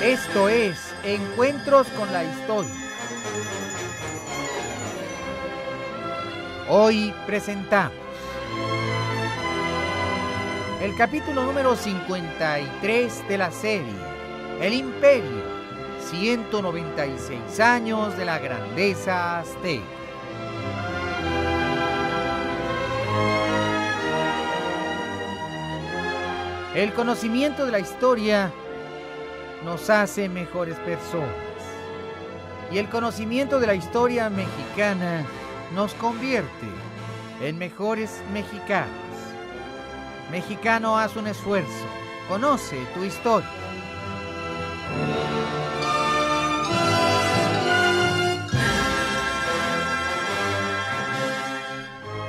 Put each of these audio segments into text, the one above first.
Esto es Encuentros con la Historia. Hoy presentamos el capítulo número 53 de la serie, El Imperio, 196 años de la grandeza azteca. El conocimiento de la historia nos hace mejores personas, y el conocimiento de la historia mexicana nos convierte en mejores mexicanos. Mexicano, haz un esfuerzo, conoce tu historia.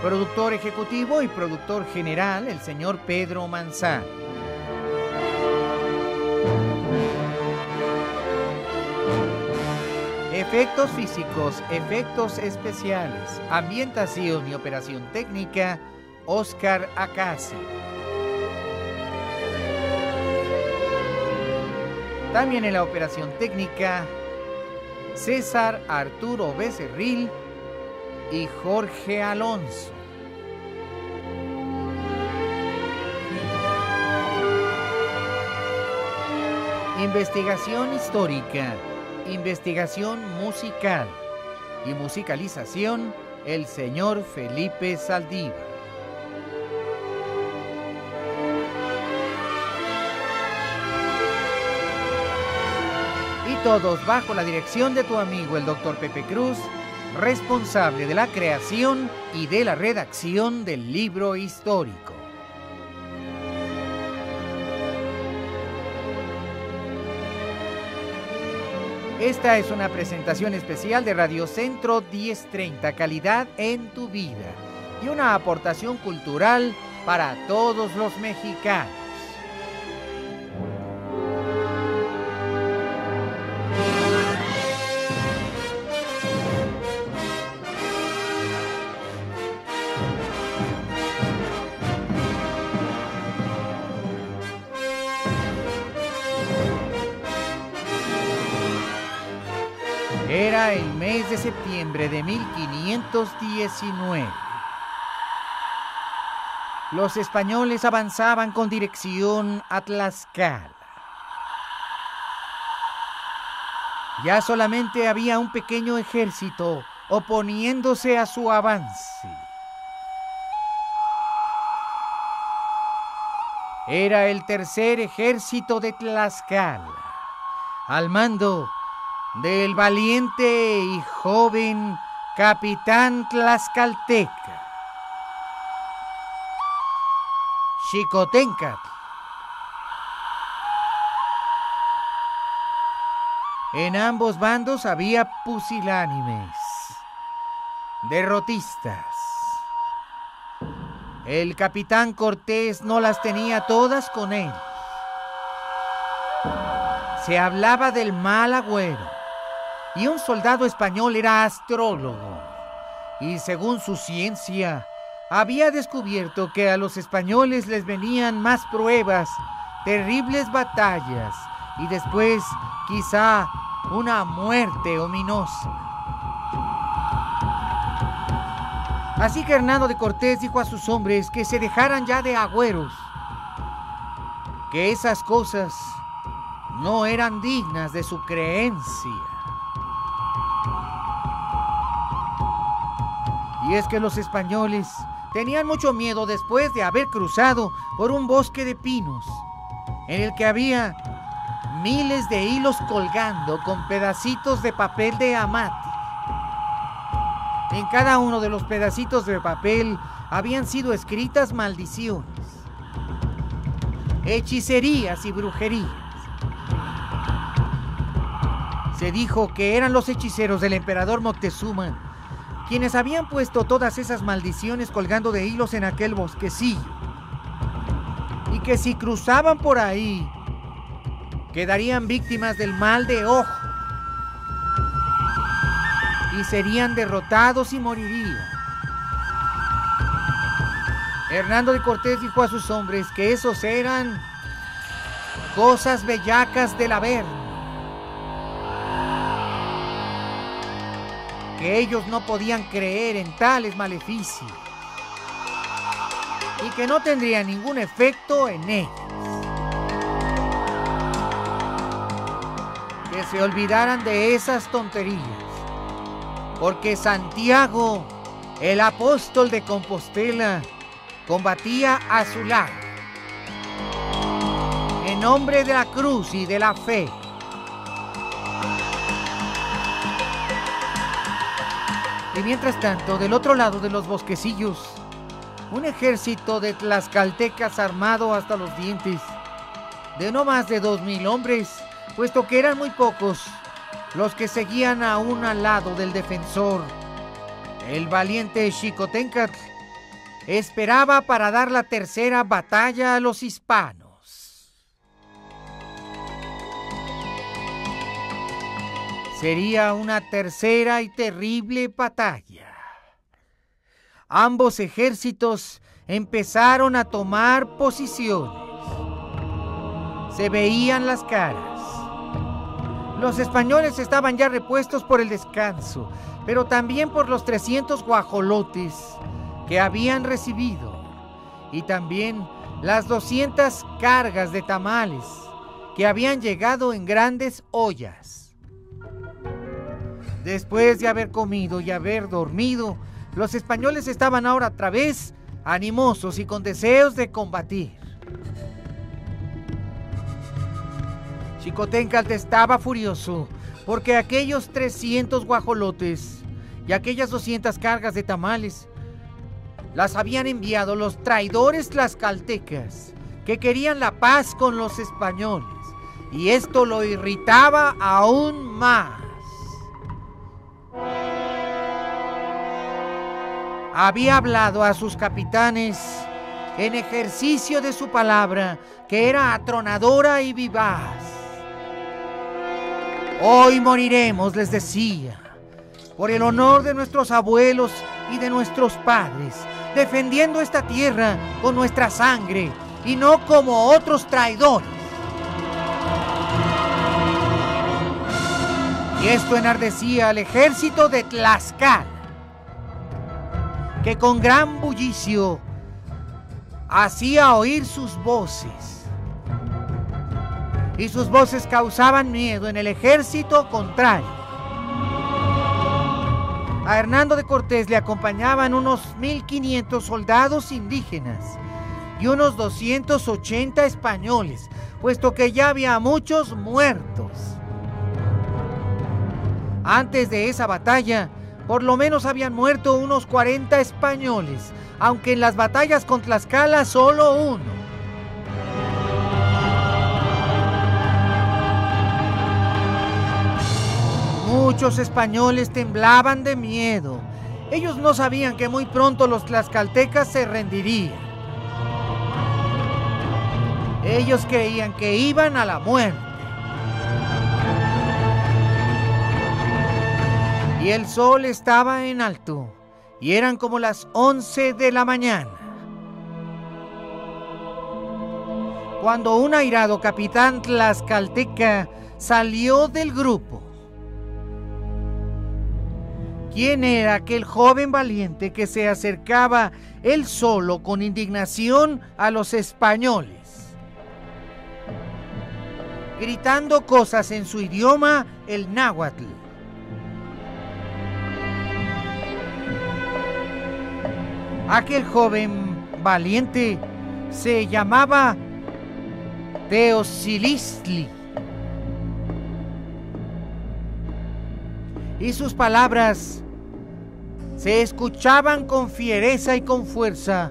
Productor ejecutivo y productor general, el señor Pedro Manzano. Efectos físicos, efectos especiales, ambientación y operación técnica, Oscar Acasi. También en la operación técnica, César Arturo Becerril y Jorge Alonso. Investigación histórica, investigación musical y musicalización, el señor Felipe Saldívar. Y todos bajo la dirección de tu amigo el Dr. Pepe Cruz, responsable de la creación y de la redacción del libro histórico. Esta es una presentación especial de Radio Centro 1030, calidad en tu vida, y una aportación cultural para todos los mexicanos. Era el mes de septiembre de 1519. Los españoles avanzaban con dirección a Tlaxcala. Ya solamente había un pequeño ejército oponiéndose a su avance. Era el tercer ejército de Tlaxcala, al mando del valiente y joven capitán tlaxcalteca, Xicoténcatl. En ambos bandos había pusilánimes, derrotistas. El capitán Cortés no las tenía todas con él. Se hablaba del mal agüero, y un soldado español era astrólogo, y según su ciencia, había descubierto que a los españoles les venían más pruebas, terribles batallas, y después, quizá, una muerte ominosa. Así que Hernando de Cortés dijo a sus hombres que se dejaran ya de agüeros, que esas cosas no eran dignas de su creencia. Y es que los españoles tenían mucho miedo después de haber cruzado por un bosque de pinos, en el que había miles de hilos colgando con pedacitos de papel de amate. En cada uno de los pedacitos de papel habían sido escritas maldiciones, hechicerías y brujerías. Se dijo que eran los hechiceros del emperador Moctezuma quienes habían puesto todas esas maldiciones colgando de hilos en aquel bosquecillo, y que si cruzaban por ahí, quedarían víctimas del mal de ojo y serían derrotados y morirían. Hernando de Cortés dijo a sus hombres que esos eran cosas bellacas del Averno, que ellos no podían creer en tales maleficios y que no tendría ningún efecto en ellos. Que se olvidaran de esas tonterías, porque Santiago, el apóstol de Compostela, combatía a su lado, en nombre de la cruz y de la fe. Y mientras tanto, del otro lado de los bosquecillos, un ejército de tlaxcaltecas armado hasta los dientes, de no más de 2,000 hombres, puesto que eran muy pocos los que seguían aún al lado del defensor, el valiente Xicoténcatl, esperaba para dar la tercera batalla a los hispanos. Sería una tercera y terrible batalla. Ambos ejércitos empezaron a tomar posiciones. Se veían las caras. Los españoles estaban ya repuestos por el descanso, pero también por los 300 guajolotes que habían recibido, y también las 200 cargas de tamales que habían llegado en grandes ollas. Después de haber comido y haber dormido, los españoles estaban ahora otra vez animosos y con deseos de combatir. Xicoténcatl estaba furioso porque aquellos 300 guajolotes y aquellas 200 cargas de tamales las habían enviado los traidores tlaxcaltecas que querían la paz con los españoles, y esto lo irritaba aún más. Había hablado a sus capitanes en ejercicio de su palabra, que era atronadora y vivaz. Hoy moriremos, les decía, por el honor de nuestros abuelos y de nuestros padres, defendiendo esta tierra con nuestra sangre y no como otros traidores. Y esto enardecía al ejército de Tlaxcala, que con gran bullicio hacía oír sus voces. Y sus voces causaban miedo en el ejército contrario. A Hernando de Cortés le acompañaban unos 1,500 soldados indígenas y unos 280 españoles, puesto que ya había muchos muertos. Antes de esa batalla, por lo menos habían muerto unos 40 españoles, aunque en las batallas con Tlaxcala solo uno. Muchos españoles temblaban de miedo. Ellos no sabían que muy pronto los tlaxcaltecas se rendirían. Ellos creían que iban a la muerte. Y el sol estaba en alto, y eran como las 11 de la mañana, cuando un airado capitán tlaxcalteca salió del grupo. ¿Quién era aquel joven valiente que se acercaba él solo con indignación a los españoles, gritando cosas en su idioma, el náhuatl? Aquel joven valiente se llamaba Teocilistli, y sus palabras se escuchaban con fiereza y con fuerza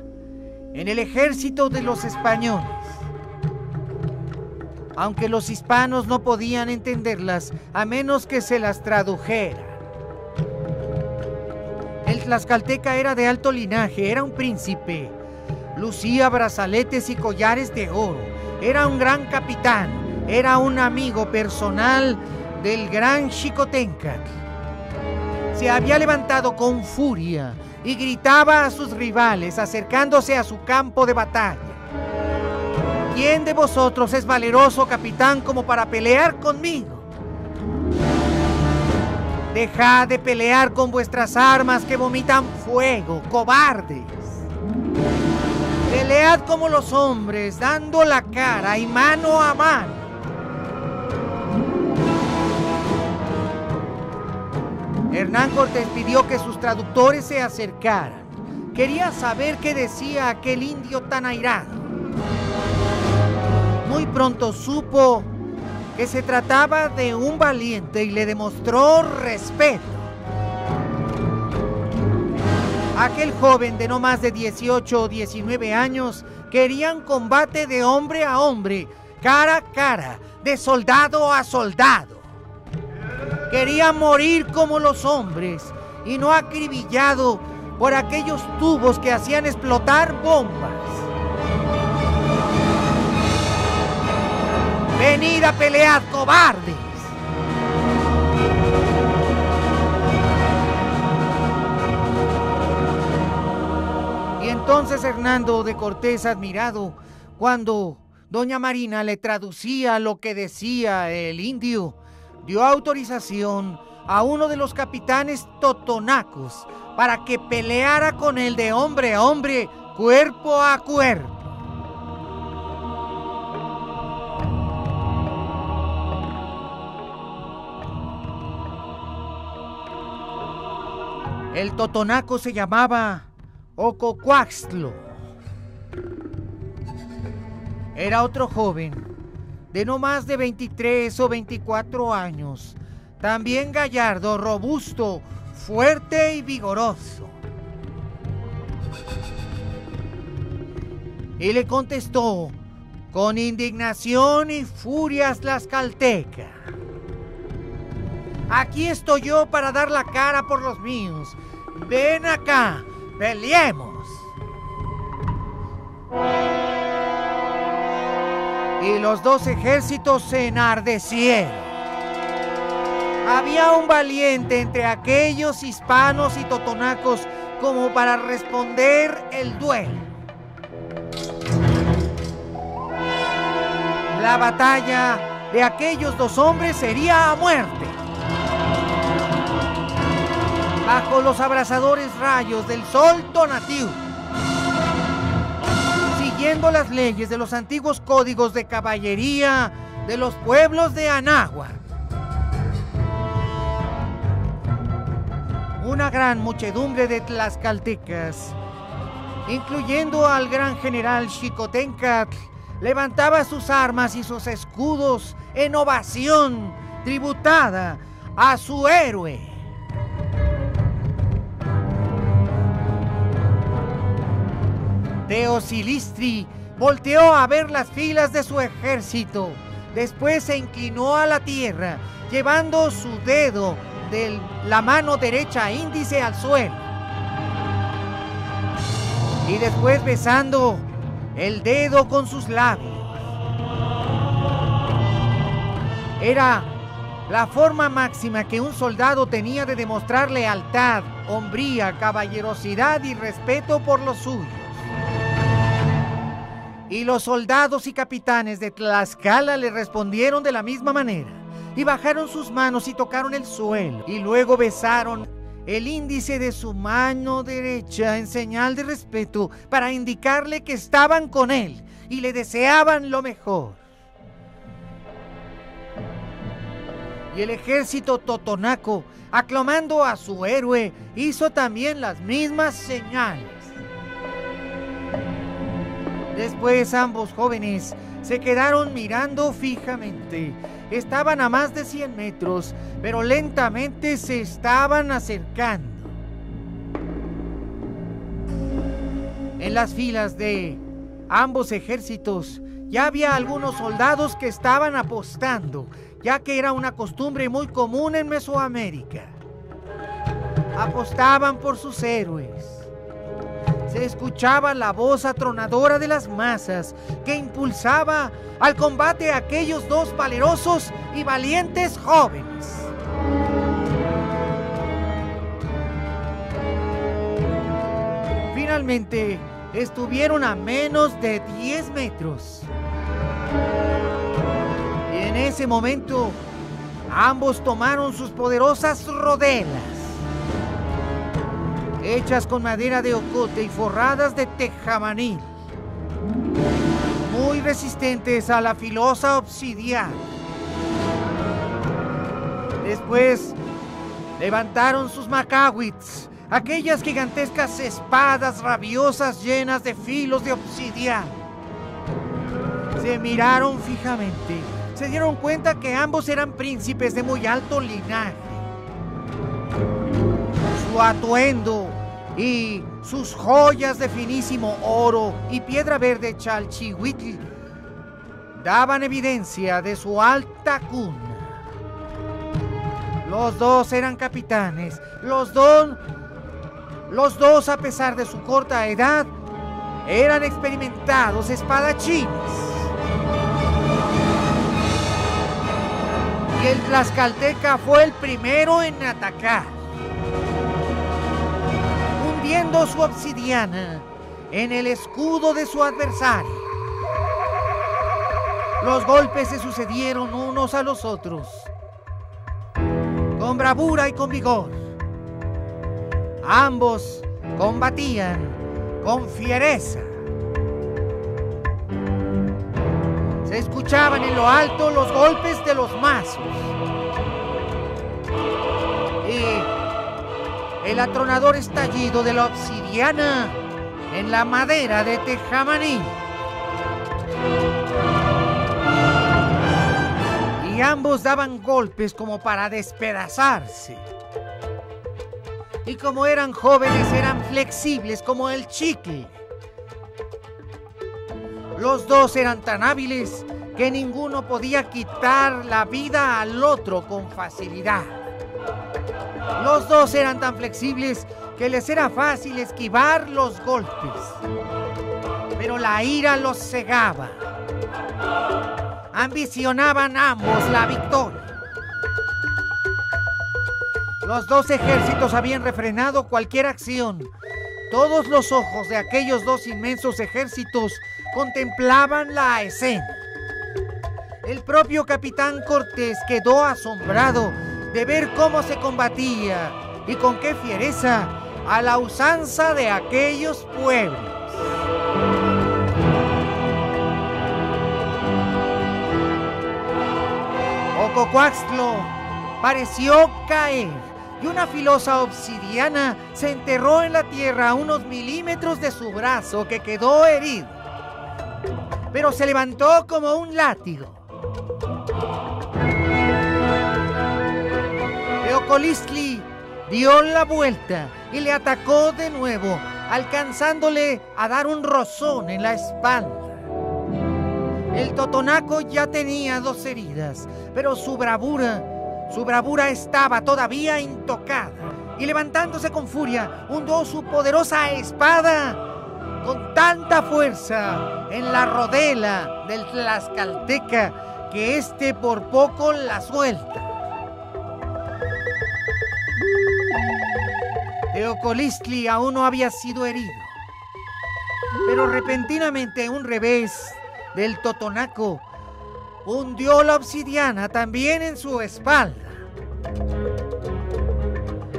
en el ejército de los españoles, aunque los hispanos no podían entenderlas a menos que se las tradujeran. El tlaxcalteca era de alto linaje, era un príncipe, lucía brazaletes y collares de oro, era un gran capitán, era un amigo personal del gran Xicoténcatl. Se había levantado con furia y gritaba a sus rivales acercándose a su campo de batalla: ¿quién de vosotros es valeroso capitán como para pelear conmigo? Dejad de pelear con vuestras armas que vomitan fuego, cobardes. Pelead como los hombres, dando la cara y mano a mano. Hernán Cortés pidió que sus traductores se acercaran. Quería saber qué decía aquel indio tan airado. Muy pronto supo que se trataba de un valiente y le demostró respeto. Aquel joven de no más de 18 o 19 años quería un combate de hombre a hombre, cara a cara, de soldado a soldado. Quería morir como los hombres y no acribillado por aquellos tubos que hacían explotar bombas. ¡Venid a pelear, cobardes! Y entonces Hernando de Cortés, admirado, cuando doña Marina le traducía lo que decía el indio, dio autorización a uno de los capitanes totonacos para que peleara con él de hombre a hombre, cuerpo a cuerpo. El totonaco se llamaba Ococuaxtlo. Era otro joven de no más de 23 o 24 años, también gallardo, robusto, fuerte y vigoroso. Y le contestó con indignación y furias tlaxcalteca: aquí estoy yo para dar la cara por los míos. Ven acá, peleemos. Y los dos ejércitos se enardecieron. Había un valiente entre aquellos hispanos y totonacos como para responder el duelo. La batalla de aquellos dos hombres sería a muerte. Bajo los abrasadores rayos del sol Tonatiuh, siguiendo las leyes de los antiguos códigos de caballería de los pueblos de Anáhuac. Una gran muchedumbre de tlaxcaltecas, incluyendo al gran general Xicoténcatl, levantaba sus armas y sus escudos en ovación tributada a su héroe. Teocilistri volteó a ver las filas de su ejército. Después se inclinó a la tierra, llevando su dedo de la mano derecha índice al suelo. Y después besando el dedo con sus labios. Era la forma máxima que un soldado tenía de demostrar lealtad, hombría, caballerosidad y respeto por los suyos. Y los soldados y capitanes de Tlaxcala le respondieron de la misma manera, y bajaron sus manos y tocaron el suelo, y luego besaron el índice de su mano derecha en señal de respeto para indicarle que estaban con él y le deseaban lo mejor. Y el ejército totonaco, aclamando a su héroe, hizo también las mismas señales. Después ambos jóvenes se quedaron mirando fijamente. Estaban a más de 100 metros, pero lentamente se estaban acercando. En las filas de ambos ejércitos ya había algunos soldados que estaban apostando, ya que era una costumbre muy común en Mesoamérica. Apostaban por sus héroes. se escuchaba la voz atronadora de las masas que impulsaba al combate a aquellos dos valerosos y valientes jóvenes. Finalmente, estuvieron a menos de 10 metros. Y en ese momento, ambos tomaron sus poderosas rodelas, hechas con madera de ocote y forradas de tejamanil, muy resistentes a la filosa obsidiana. Después, levantaron sus macawits, aquellas gigantescas espadas rabiosas llenas de filos de obsidiana. Se miraron fijamente. Se dieron cuenta que ambos eran príncipes de muy alto linaje. Su atuendo y sus joyas de finísimo oro y piedra verde chalchihuitl daban evidencia de su alta cuna. Los dos eran capitanes. Los dos, a pesar de su corta edad, eran experimentados espadachines. Y el tlaxcalteca fue el primero en atacar, hundiendo su obsidiana en el escudo de su adversario. Los golpes se sucedieron unos a los otros, con bravura y con vigor. Ambos combatían con fiereza. Se escuchaban en lo alto los golpes de los mazos y el atronador estallido de la obsidiana en la madera de tejamaní. Y ambos daban golpes como para despedazarse. Y como eran jóvenes, eran flexibles como el chicle. Los dos eran tan hábiles que ninguno podía quitar la vida al otro con facilidad. Los dos eran tan flexibles que les era fácil esquivar los golpes. Pero la ira los cegaba. Ambicionaban ambos la victoria. Los dos ejércitos habían refrenado cualquier acción. Todos los ojos de aquellos dos inmensos ejércitos contemplaban la escena. El propio capitán Cortés quedó asombrado de ver cómo se combatía y con qué fiereza a la usanza de aquellos pueblos. Ococuaxtlo pareció caer y una filosa obsidiana se enterró en la tierra a unos milímetros de su brazo, que quedó herido, pero se levantó como un látigo. Teocolistli dio la vuelta y le atacó de nuevo, alcanzándole a dar un rozón en la espalda. El totonaco ya tenía 2 heridas, pero su bravura estaba todavía intocada, y levantándose con furia, hundió su poderosa espada con tanta fuerza en la rodela del tlaxcalteca que éste por poco la suelta. Teocolistli aún no había sido herido, pero repentinamente un revés del totonaco hundió la obsidiana también en su espalda.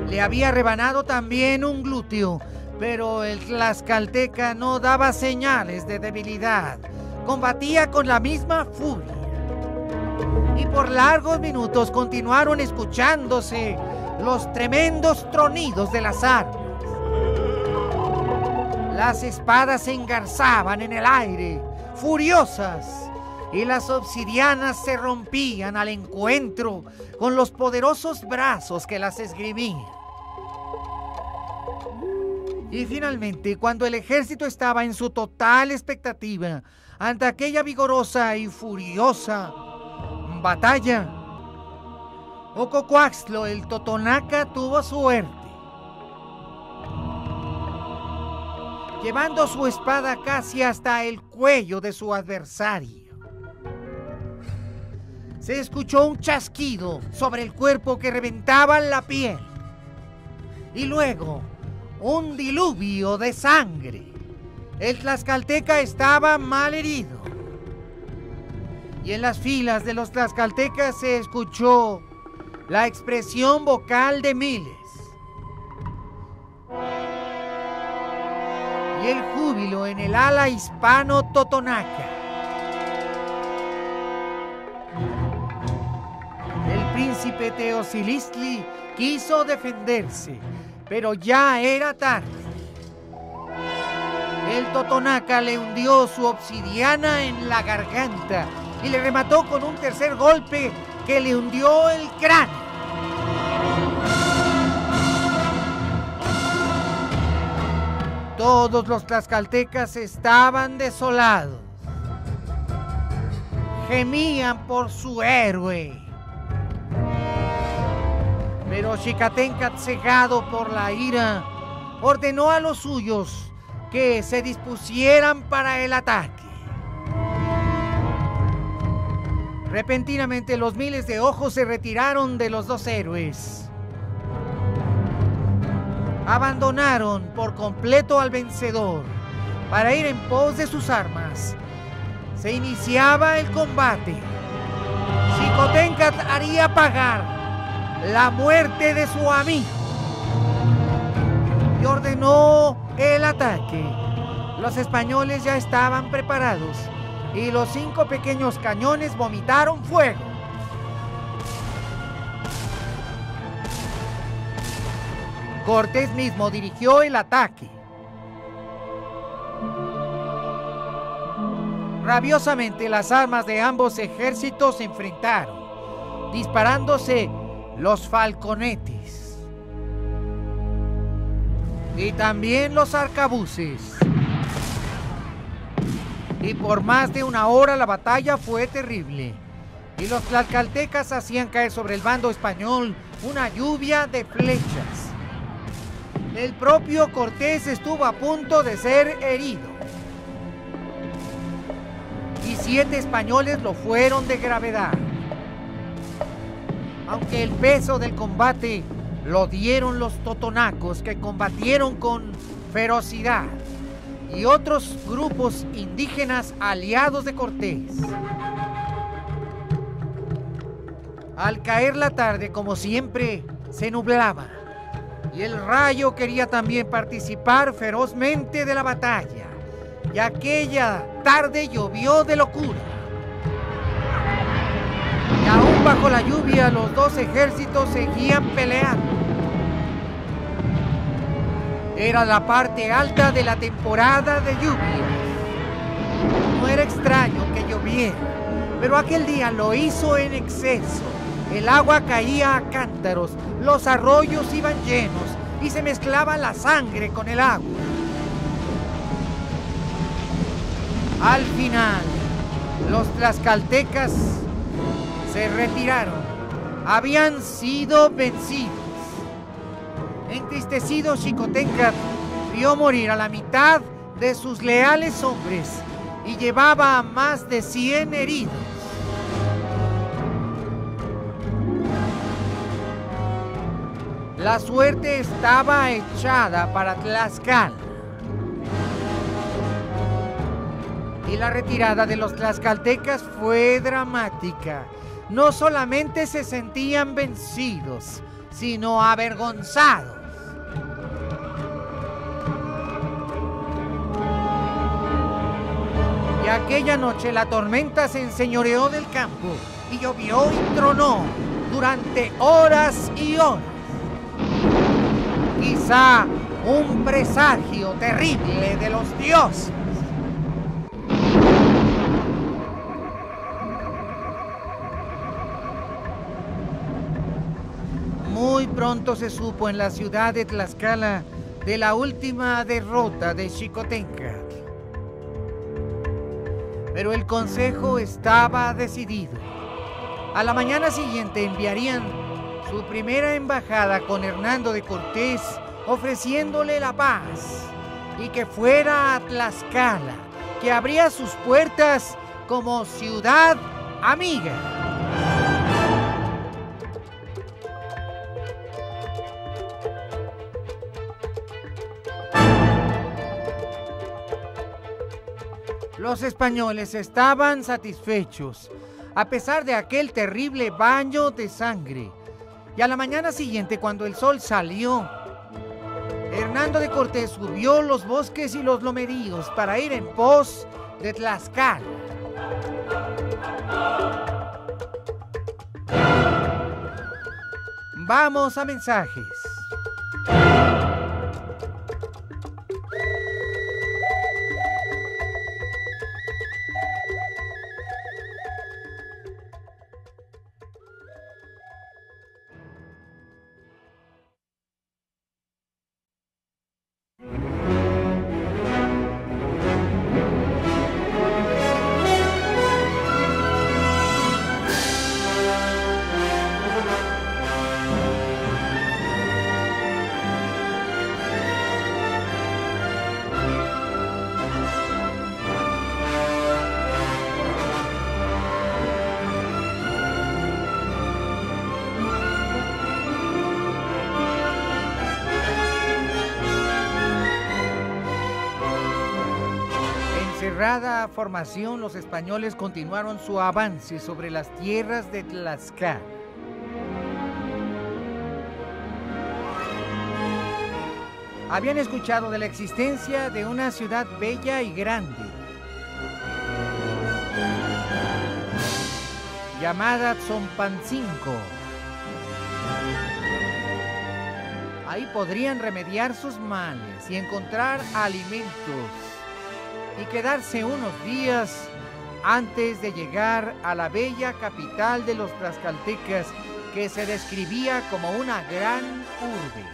Le había rebanado también un glúteo, pero el tlaxcalteca no daba señales de debilidad. Combatía con la misma furia. Y por largos minutos continuaron escuchándose los tremendos tronidos de las armas. Las espadas se engarzaban en el aire, furiosas, y las obsidianas se rompían al encuentro con los poderosos brazos que las esgrimían. Y finalmente, cuando el ejército estaba en su total expectativa ante aquella vigorosa y furiosa batalla, Ococuaxtlo, el totonaca, tuvo suerte. llevando su espada casi hasta el cuello de su adversario. Se escuchó un chasquido sobre el cuerpo que reventaba la piel, y luego un diluvio de sangre. El tlaxcalteca estaba mal herido, y en las filas de los tlaxcaltecas se escuchó la expresión vocal de miles y el júbilo en el ala hispano-totonaca. El príncipe Teocilistli quiso defenderse, pero ya era tarde. El totonaca le hundió su obsidiana en la garganta y le remató con un tercer golpe que le hundió el cráneo. Todos los tlaxcaltecas estaban desolados. Gemían por su héroe. Pero Xicoténcatl, cegado por la ira, ordenó a los suyos que se dispusieran para el ataque. Repentinamente los miles de ojos se retiraron de los dos héroes. Abandonaron por completo al vencedor para ir en pos de sus armas. Se iniciaba el combate. Xicoténcatl haría pagar la muerte de su amigo y ordenó el ataque. Los españoles ya estaban preparados y los 5 pequeños cañones vomitaron fuego. Cortés mismo dirigió el ataque. Rabiosamente las armas de ambos ejércitos se enfrentaron, disparándose los falconetes y también los arcabuces. Y por más de una hora la batalla fue terrible, y los tlaxcaltecas hacían caer sobre el bando español una lluvia de flechas. El propio Cortés estuvo a punto de ser herido, y 7 españoles lo fueron de gravedad. Aunque el peso del combate lo dieron los totonacos, que combatieron con ferocidad, y otros grupos indígenas aliados de Cortés. Al caer la tarde, como siempre, se nublaba, y el rayo quería también participar ferozmente de la batalla, y aquella tarde llovió de locura. Y aún bajo la lluvia los dos ejércitos seguían peleando. Era la parte alta de la temporada de lluvia. No era extraño que lloviera, pero aquel día lo hizo en exceso. El agua caía a cántaros, los arroyos iban llenos y se mezclaba la sangre con el agua. Al final, los tlaxcaltecas se retiraron. Habían sido vencidos. Entristecido, Xicoténcatl vio morir a la mitad de sus leales hombres y llevaba a más de 100 heridos. La suerte estaba echada para Tlaxcala, y la retirada de los tlaxcaltecas fue dramática. No solamente se sentían vencidos, sino avergonzados. Y aquella noche la tormenta se enseñoreó del campo y llovió y tronó durante horas y horas. Quizá un presagio terrible de los dioses. Muy pronto se supo en la ciudad de Tlaxcala de la última derrota de Xicoténcatl. Pero el consejo estaba decidido. A la mañana siguiente enviarían su primera embajada con Hernando de Cortés, ofreciéndole la paz y que fuera a Tlaxcala, que abría sus puertas como ciudad amiga. Los españoles estaban satisfechos, a pesar de aquel terrible baño de sangre. Y a la mañana siguiente, cuando el sol salió, Hernando de Cortés subió los bosques y los lomeríos para ir en pos de Tlaxcala. Vamos a mensajes. Cerrada formación, los españoles continuaron su avance sobre las tierras de Tlaxcala. Habían escuchado de la existencia de una ciudad bella y grande, llamada Tzompancingo. Ahí podrían remediar sus males y encontrar alimentos y quedarse unos días antes de llegar a la bella capital de los tlaxcaltecas, que se describía como una gran urbe.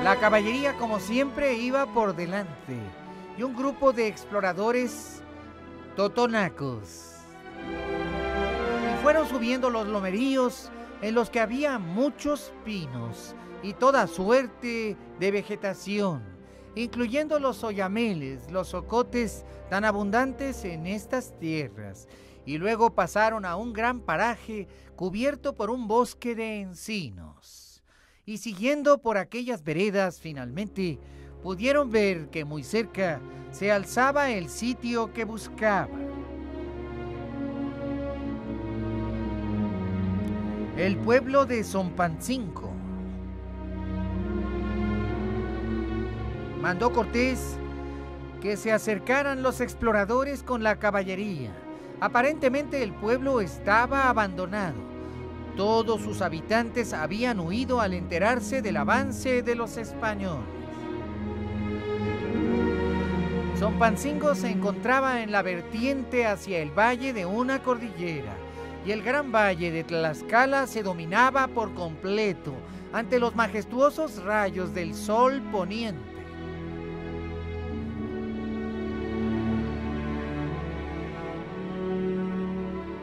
La caballería, como siempre, iba por delante, y un grupo de exploradores totonacos. Y fueron subiendo los lomeríos, en los que había muchos pinos y toda suerte de vegetación, incluyendo los oyameles, los ocotes tan abundantes en estas tierras, y luego pasaron a un gran paraje cubierto por un bosque de encinos. Y siguiendo por aquellas veredas, finalmente pudieron ver que muy cerca se alzaba el sitio que buscaban. El pueblo de Tzompancingo. Mandó Cortés que se acercaran los exploradores con la caballería. Aparentemente el pueblo estaba abandonado. Todos sus habitantes habían huido al enterarse del avance de los españoles. Tzompancingo se encontraba en la vertiente hacia el valle de una cordillera, y el gran valle de Tlaxcala se dominaba por completo ante los majestuosos rayos del sol poniente.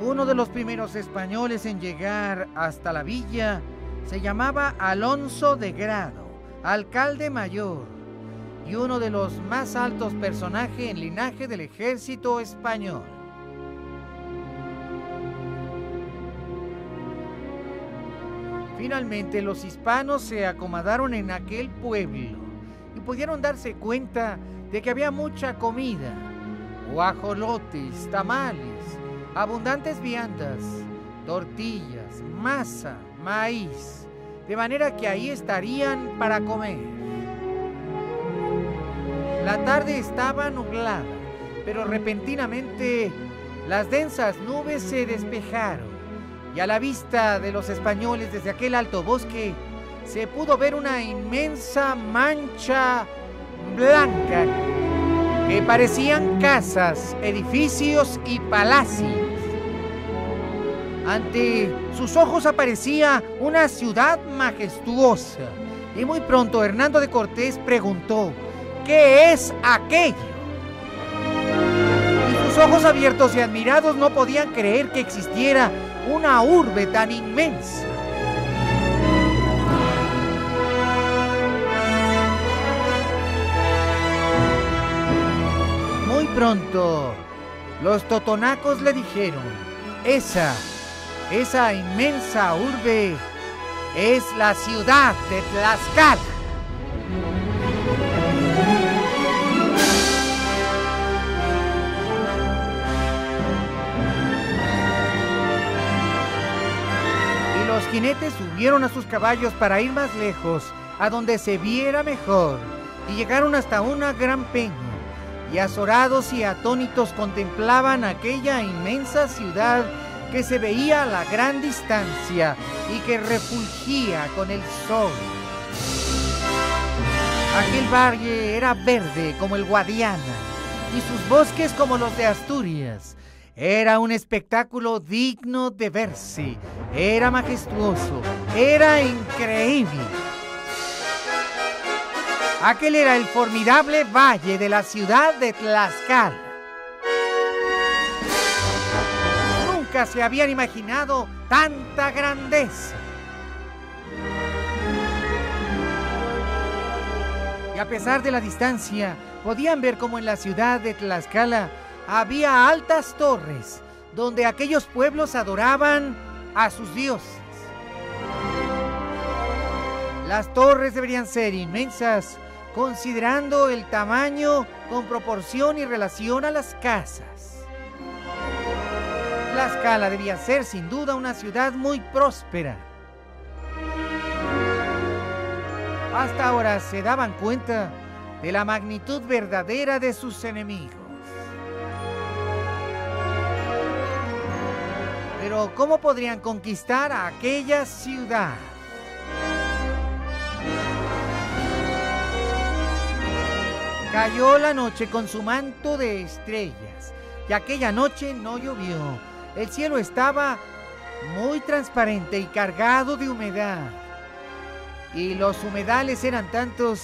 Uno de los primeros españoles en llegar hasta la villa se llamaba Alonso de Grado, alcalde mayor, y uno de los más altos personajes en linaje del ejército español. Finalmente los hispanos se acomodaron en aquel pueblo y pudieron darse cuenta de que había mucha comida, guajolotes, tamales, abundantes viandas, tortillas, masa, maíz, de manera que ahí estarían para comer. La tarde estaba nublada, pero repentinamente las densas nubes se despejaron, y a la vista de los españoles desde aquel alto bosque se pudo ver una inmensa mancha blanca que parecían casas, edificios y palacios. Ante sus ojos aparecía una ciudad majestuosa, y muy pronto Hernando de Cortés preguntó: ¿qué es aquello? Y sus ojos abiertos y admirados no podían creer que existiera una urbe tan inmensa. pronto, los totonacos le dijeron: esa inmensa urbe es la ciudad de Tlaxcala. Y los jinetes subieron a sus caballos para ir más lejos, a donde se viera mejor, y llegaron hasta una gran peña, y azorados y atónitos contemplaban aquella inmensa ciudad que se veía a la gran distancia y que refulgía con el sol. Aquel valle era verde como el Guadiana y sus bosques como los de Asturias. Era un espectáculo digno de verse, era majestuoso, era increíble. Aquel era el formidable valle de la ciudad de Tlaxcala. Nunca se habían imaginado tanta grandeza. Y a pesar de la distancia, podían ver como en la ciudad de Tlaxcala había altas torres, donde aquellos pueblos adoraban a sus dioses. Las torres deberían ser inmensas, considerando el tamaño con proporción y relación a las casas. Tlaxcala debía ser sin duda una ciudad muy próspera. Hasta ahora se daban cuenta de la magnitud verdadera de sus enemigos. Pero ¿cómo podrían conquistar a aquella ciudad? Cayó la noche con su manto de estrellas, y aquella noche no llovió. El cielo estaba muy transparente y cargado de humedad. Y los humedales eran tantos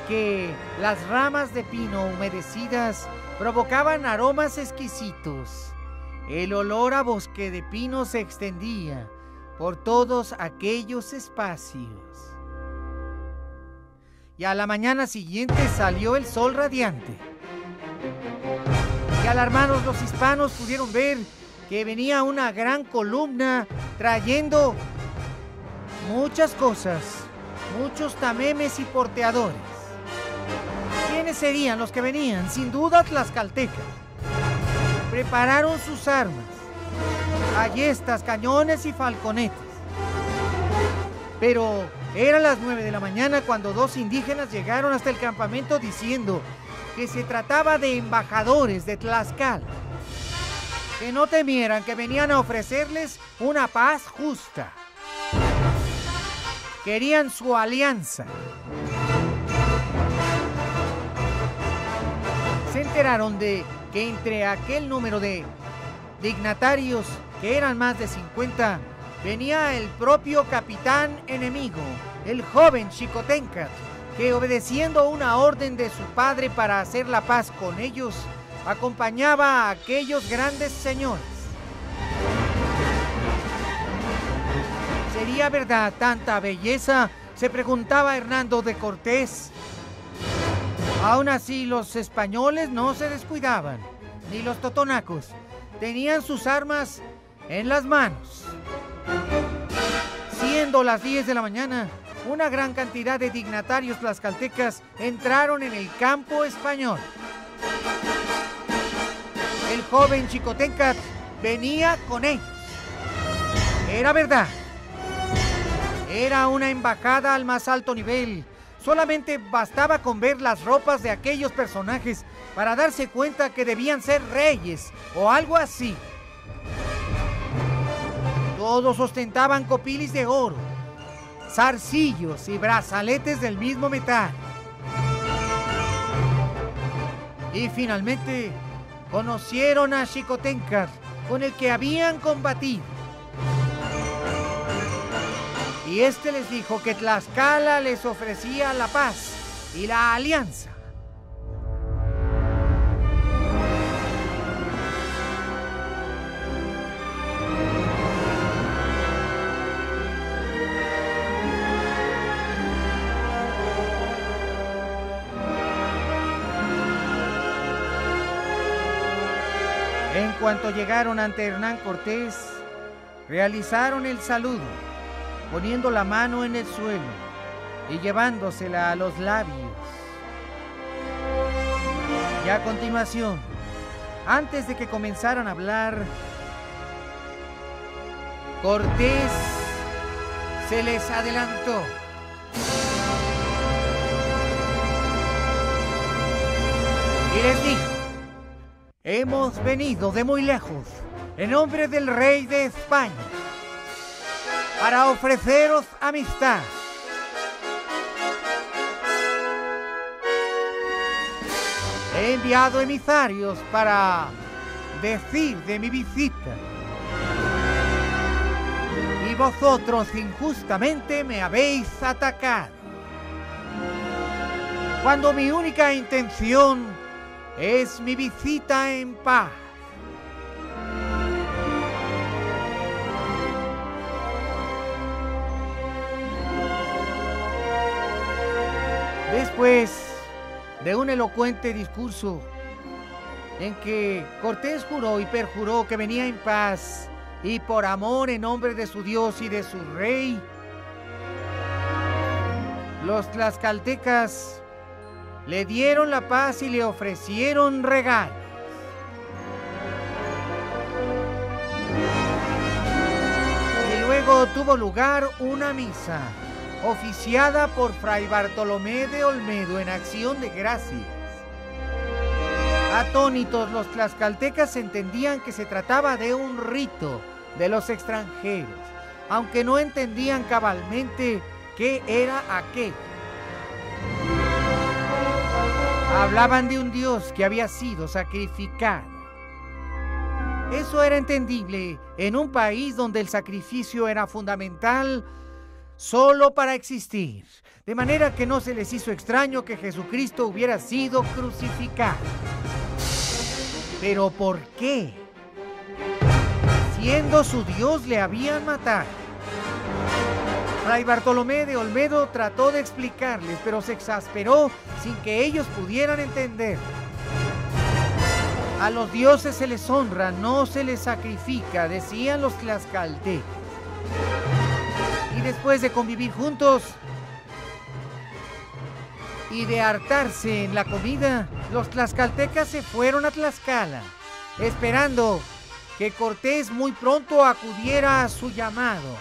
que las ramas de pino humedecidas provocaban aromas exquisitos. El olor a bosque de pino se extendía por todos aquellos espacios. Y a la mañana siguiente salió el sol radiante. Y alarmados los hispanos pudieron ver que venía una gran columna trayendo muchas cosas, muchos tamemes y porteadores. ¿Quiénes serían los que venían? Sin duda tlaxcaltecas. Prepararon sus armas, ballestas, cañones y falconetes. Pero eran las 9 de la mañana cuando dos indígenas llegaron hasta el campamento diciendo que se trataba de embajadores de Tlaxcala, que no temieran, que venían a ofrecerles una paz justa. Querían su alianza. Se enteraron de que entre aquel número de dignatarios, que eran más de 50, venía el propio capitán enemigo, el joven Xicoténcatl, que obedeciendo una orden de su padre para hacer la paz con ellos, acompañaba a aquellos grandes señores. ¿Sería verdad tanta belleza?, se preguntaba Hernando de Cortés. Aún así, los españoles no se descuidaban, ni los totonacos. Tenían sus armas en las manos. Siendo las 10 de la mañana, una gran cantidad de dignatarios tlaxcaltecas entraron en el campo español. El joven Xicoténcatl venía con ellos. Era verdad. Era una embajada al más alto nivel. Solamente bastaba con ver las ropas de aquellos personajes para darse cuenta que debían ser reyes o algo así. Todos ostentaban copilis de oro, zarcillos y brazaletes del mismo metal. Y finalmente conocieron a Xicoténcatl, con el que habían combatido. Y este les dijo que Tlaxcala les ofrecía la paz y la alianza. En cuanto llegaron ante Hernán Cortés, realizaron el saludo, poniendo la mano en el suelo y llevándosela a los labios. Y a continuación, antes de que comenzaran a hablar, Cortés se les adelantó. Y les dijo: hemos venido de muy lejos, en nombre del rey de España, para ofreceros amistad. He enviado emisarios para decir de mi visita. Y vosotros injustamente me habéis atacado, cuando mi única intención es mi visita en paz. Después de un elocuente discurso en que Cortés juró y perjuró que venía en paz y por amor en nombre de su Dios y de su rey, los tlaxcaltecas le dieron la paz y le ofrecieron regalos. Y luego tuvo lugar una misa oficiada por Fray Bartolomé de Olmedo en acción de gracias. Atónitos, los tlaxcaltecas entendían que se trataba de un rito de los extranjeros, aunque no entendían cabalmente qué era aquello. Hablaban de un dios que había sido sacrificado. Eso era entendible en un país donde el sacrificio era fundamental solo para existir, de manera que no se les hizo extraño que Jesucristo hubiera sido crucificado. ¿Pero por qué? Siendo su Dios le habían matado. Fray Bartolomé de Olmedo trató de explicarles, pero se exasperó sin que ellos pudieran entender. A los dioses se les honra, no se les sacrifica, decían los tlaxcaltecas. Y después de convivir juntos y de hartarse en la comida, los tlaxcaltecas se fueron a Tlaxcala, esperando que Cortés muy pronto acudiera a su llamado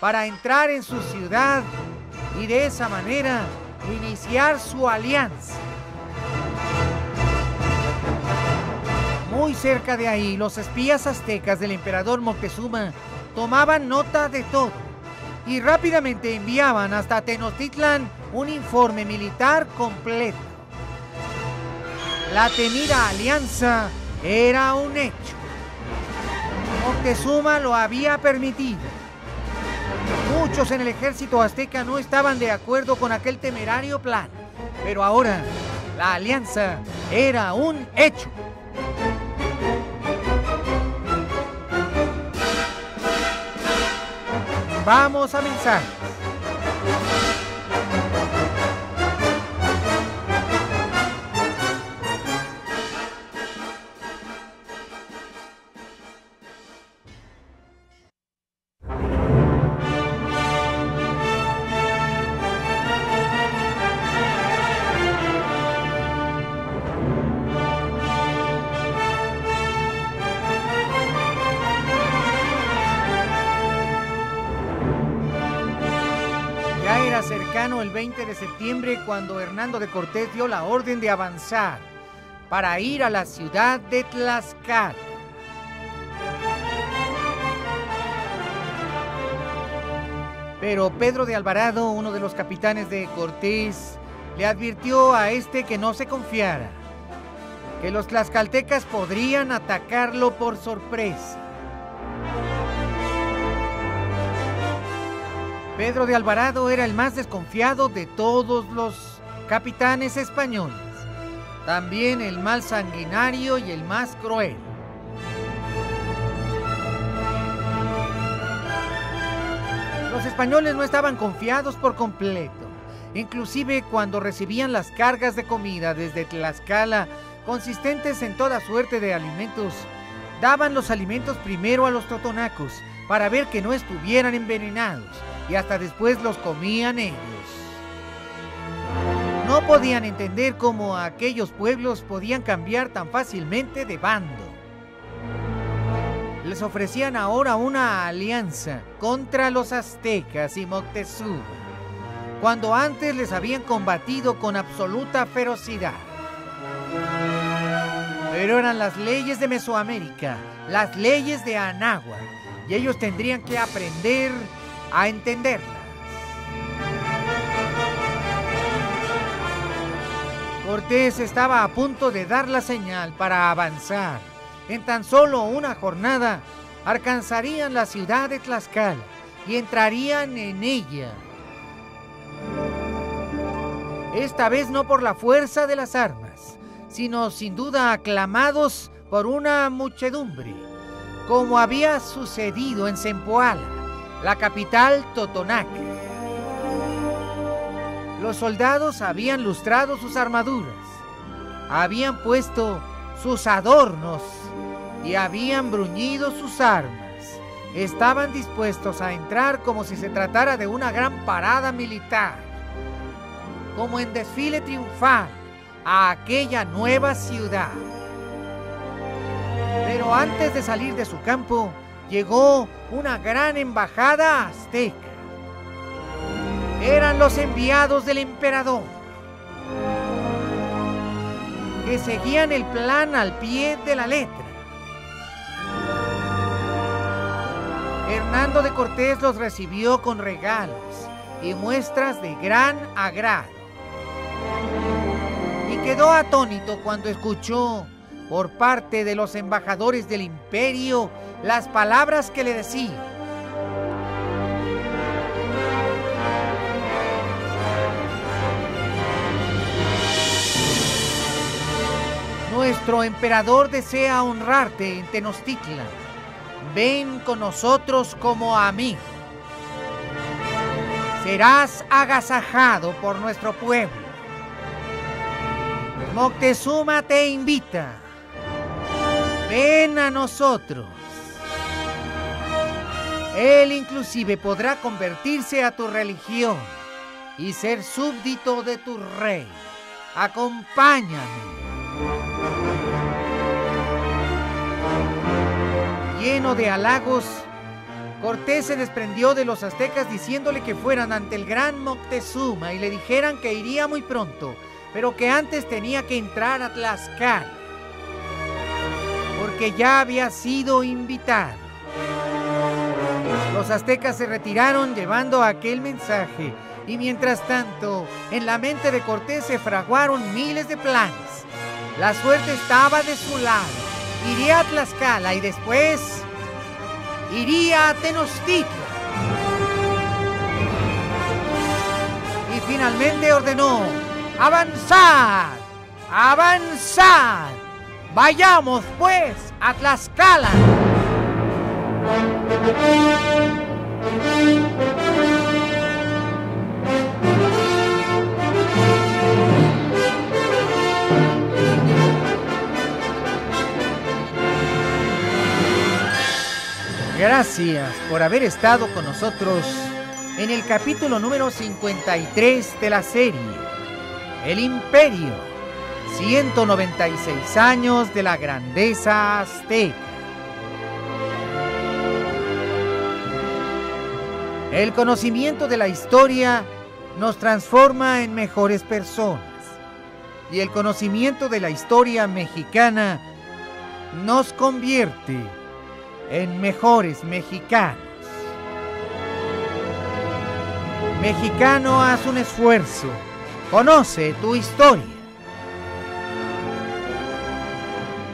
para entrar en su ciudad y de esa manera iniciar su alianza. Muy cerca de ahí, los espías aztecas del emperador Moctezuma tomaban nota de todo y rápidamente enviaban hasta Tenochtitlan un informe militar completo. La temida alianza era un hecho. Moctezuma lo había permitido. Muchos en el ejército azteca no estaban de acuerdo con aquel temerario plan, pero ahora la alianza era un hecho. Vamos a mensajes. Cercano el 20 de septiembre cuando Hernando de Cortés dio la orden de avanzar para ir a la ciudad de Tlaxcala. Pero Pedro de Alvarado, uno de los capitanes de Cortés, le advirtió a este que no se confiara, que los tlaxcaltecas podrían atacarlo por sorpresa. Pedro de Alvarado era el más desconfiado de todos los capitanes españoles, también el más sanguinario y el más cruel. Los españoles no estaban confiados por completo, inclusive cuando recibían las cargas de comida desde Tlaxcala, consistentes en toda suerte de alimentos, daban los alimentos primero a los totonacos para ver que no estuvieran envenenados y hasta después los comían ellos. No podían entender cómo aquellos pueblos podían cambiar tan fácilmente de bando. Les ofrecían ahora una alianza contra los aztecas y Moctezuma, cuando antes les habían combatido con absoluta ferocidad. Pero eran las leyes de Mesoamérica, las leyes de Anáhuac, y ellos tendrían que aprender a entenderlas. Cortés estaba a punto de dar la señal para avanzar. En tan solo una jornada alcanzarían la ciudad de Tlaxcala y entrarían en ella. Esta vez no por la fuerza de las armas, sino sin duda aclamados por una muchedumbre, como había sucedido en Zempoala, la capital totonaca. Los soldados habían lustrado sus armaduras, habían puesto sus adornos y habían bruñido sus armas. Estaban dispuestos a entrar como si se tratara de una gran parada militar, como en desfile triunfal a aquella nueva ciudad. Pero antes de salir de su campo, llegó una gran embajada azteca. Eran los enviados del emperador, que seguían el plan al pie de la letra. Hernando de Cortés los recibió con regalos y muestras de gran agrado. Y quedó atónito cuando escuchó por parte de los embajadores del imperio las palabras que le decían. Nuestro emperador desea honrarte en Tenochtitlan. Ven con nosotros como amigo. Serás agasajado por nuestro pueblo. Moctezuma te invita. Ven a nosotros. Él inclusive podrá convertirse a tu religión y ser súbdito de tu rey. Acompáñame. Lleno de halagos, Cortés se desprendió de los aztecas diciéndole que fueran ante el gran Moctezuma y le dijeran que iría muy pronto, pero que antes tenía que entrar a Tlaxcala, porque ya había sido invitado. Los aztecas se retiraron llevando aquel mensaje y mientras tanto, en la mente de Cortés se fraguaron miles de planes. La suerte estaba de su lado. Iría a Tlaxcala y después iría a Tenochtitlan. Y finalmente ordenó: ¡avanzad! ¡Avanzad! ¡Vayamos pues a Tlaxcala! Gracias por haber estado con nosotros en el capítulo número 53 de la serie El Imperio, 196 años de la grandeza azteca. El conocimiento de la historia nos transforma en mejores personas y el conocimiento de la historia mexicana nos convierte en mejores mexicanos. Mexicano, haz un esfuerzo. Conoce tu historia.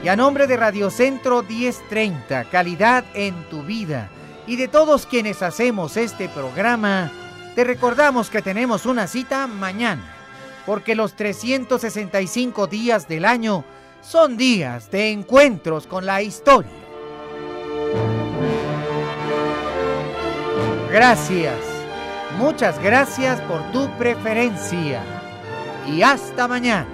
Y a nombre de Radio Centro 1030, Calidad en tu Vida, y de todos quienes hacemos este programa, te recordamos que tenemos una cita mañana, porque los 365 días del año son días de encuentros con la historia. Gracias, muchas gracias por tu preferencia y hasta mañana.